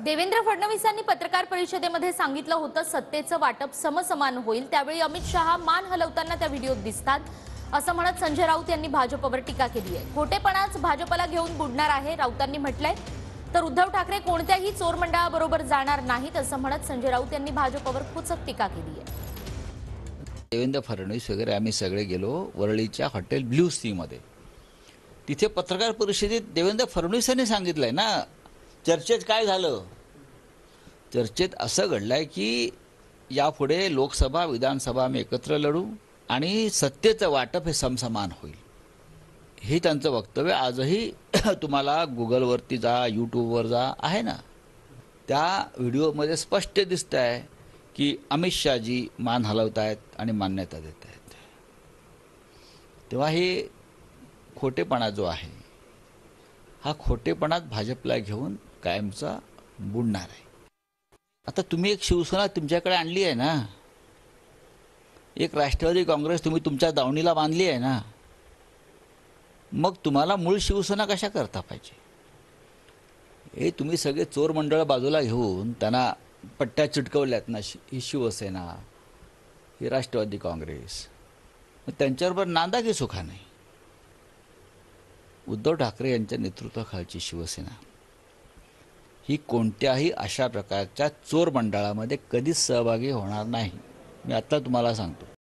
देवेंद्र फडणवीसांनी पत्रकार परिषदेमध्ये सांगितलं होतं सत्तेचं वाटप समसमान होईल। त्यावेळी अमित शहा मान हलवताना त्या व्हिडिओत दिसतात असं म्हणत संजय राऊत यांनी भाजपवर टीका केली आहे। खोटेपणाच भाजपला घेऊन बुडणार आहे राऊतांनी म्हटलंय। तर उद्धव ठाकरे कोणत्याही चोर मंडळाबरोबर जाणार नाहीत असं म्हणत संजय राऊत यांनी भाजपवर खुचक टीका केली आहे। देवेंद्र फडणवीस वगैरे आम्ही सगळे गेलो वरळीच्या हॉटेल ब्ल्यू सी मध्ये। तिथे पत्रकार परिषदेत देवेंद्र फडणवीसांनी सांगितलंय ना, चर्चेत काय झालं? चर्चेत असं घडलंय की यापुढे लोकसभा विधानसभा आम्ही एकत्र लढू आणि सत्तेचं वाटप हे समसमान होईल, हे त्यांचं वक्तव्य आजही तुम्हाला गुगलवरती जा, यूट्यूबवर जा आहे ना, त्या व्हिडिओमध्ये स्पष्ट दिसत आहे की अमित शहाजी मान हलवत आहेत आणि मान्यता देत आहेत। तेव्हा हे खोटेपणा जो आहे हा खोटेपणात भाजपला घेऊन कायमचा बुडणार आहे। आता तुम्ही एक शिवसेना तुमच्याकडे आणली आहे ना, एक राष्ट्रवादी काँग्रेस तुम्ही तुमच्या दावणीला बांधली आहे ना, मग तुम्हाला मूळ शिवसेना कशा करता पाहिजे? हे तुम्ही सगळे चोर मंडळ बाजूला घेऊन त्यांना पट्ट्या चिटकवल्यात ना, ही शिवसेना, ही राष्ट्रवादी काँग्रेस, मग त्यांच्याबरोबर नांदा की सुखा नाही। उद्धव ठाकरे यांच्या नेतृत्वाखालची शिवसेना ही कोणत्याही अशा प्रकारच्या चोर मंडळामध्ये कधीच सहभागी होणार नाही, मी आता तुम्हाला सांगतो।